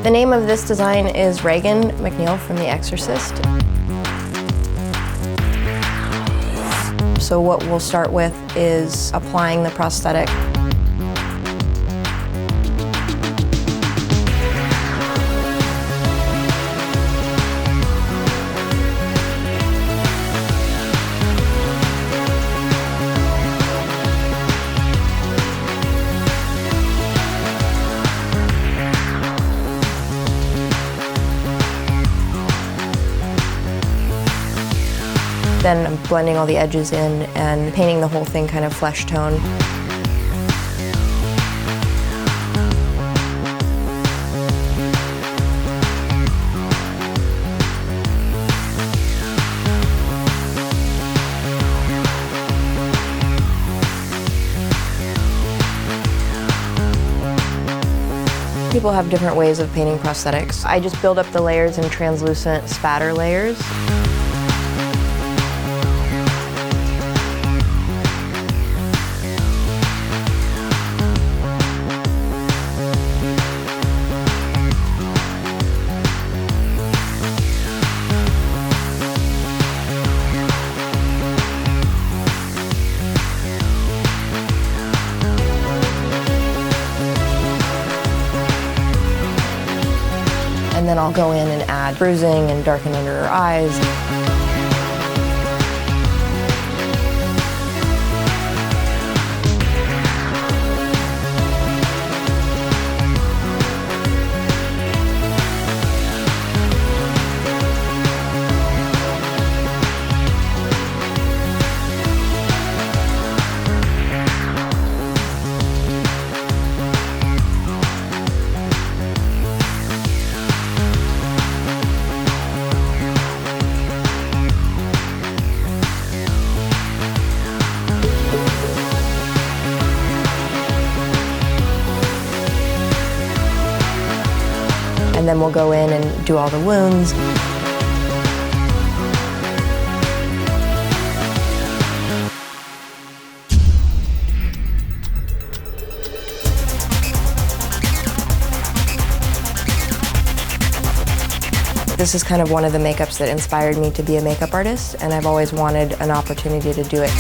The name of this design is Regan MacNeil from The Exorcist. So what we'll start with is applying the prosthetic. Then I'm blending all the edges in and painting the whole thing kind of flesh tone. People have different ways of painting prosthetics. I just build up the layers in translucent spatter layers. And then I'll go in and add bruising and darken under her eyes. And then we'll go in and do all the wounds. This is kind of one of the makeups that inspired me to be a makeup artist, and I've always wanted an opportunity to do it.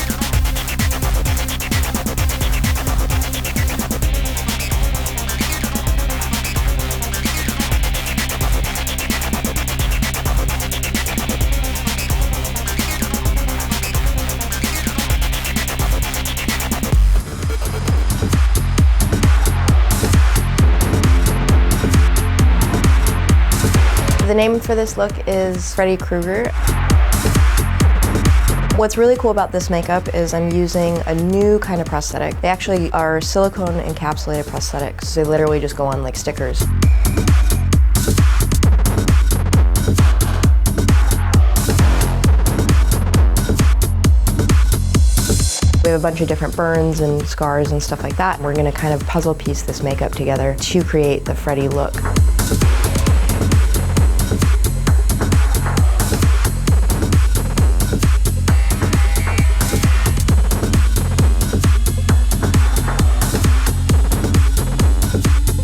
The name for this look is Freddy Krueger. What's really cool about this makeup is I'm using a new kind of prosthetic. They actually are silicone encapsulated prosthetics. So they literally just go on like stickers. We have a bunch of different burns and scars and stuff like that. We're gonna kind of puzzle piece this makeup together to create the Freddy look.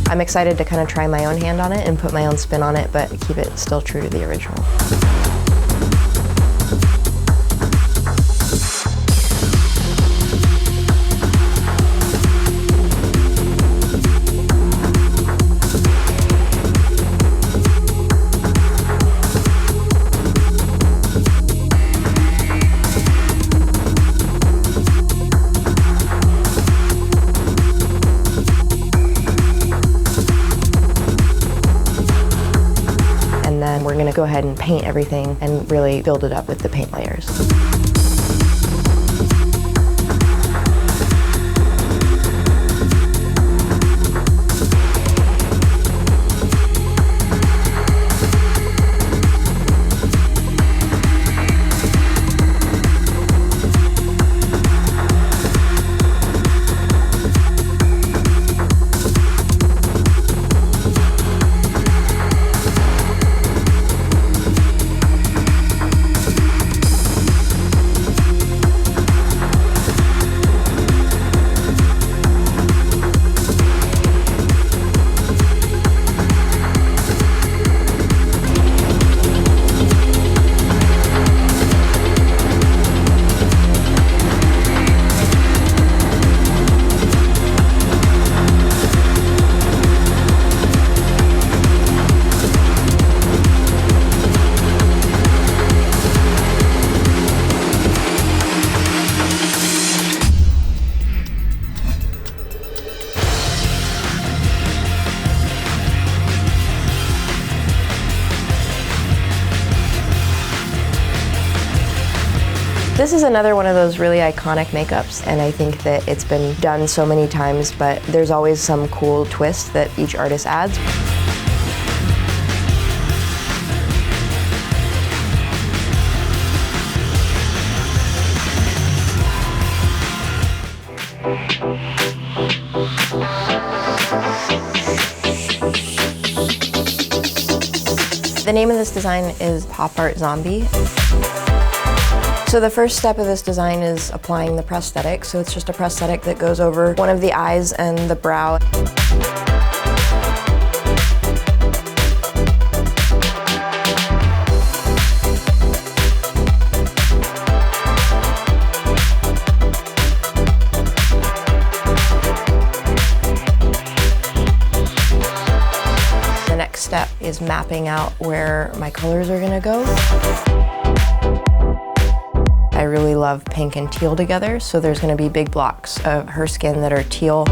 I'm excited to kind of try my own hand on it and put my own spin on it, but keep it still true to the original. We're going to go ahead and paint everything and really build it up with the paint layers. This is another one of those really iconic makeups, and I think that it's been done so many times, but there's always some cool twist that each artist adds. The name of this design is Pop Art Zombie. So the first step of this design is applying the prosthetic. So it's just a prosthetic that goes over one of the eyes and the brow. The next step is mapping out where my colors are gonna go. I really love pink and teal together, so there's gonna be big blocks of her skin that are teal.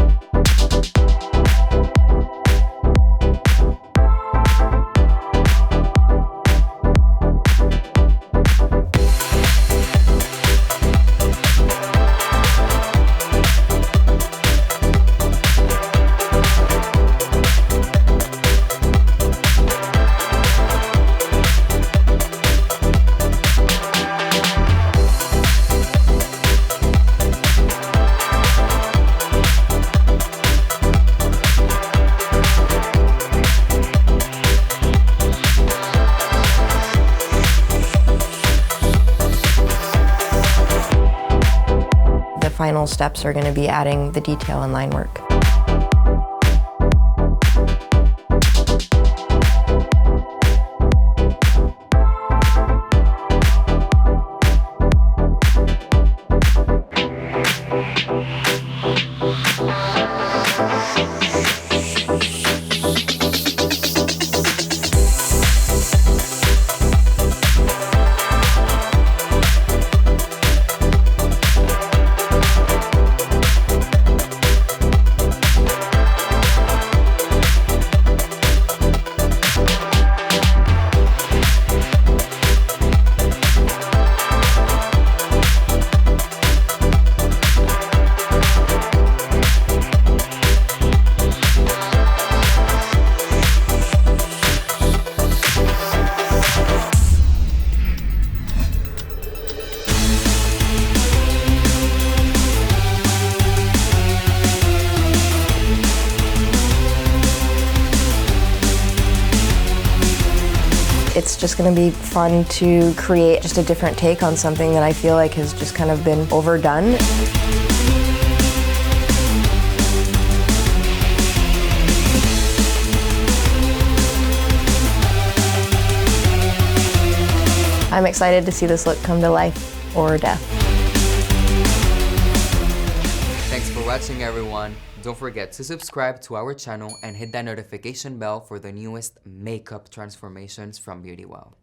Final steps are going to be adding the detail and line work. It's just going to be fun to create just a different take on something that I feel like has just kind of been overdone. I'm excited to see this look come to life or death. Thanks for watching, everyone. Don't forget to subscribe to our channel and hit that notification bell for the newest makeup transformations from Beauty Well.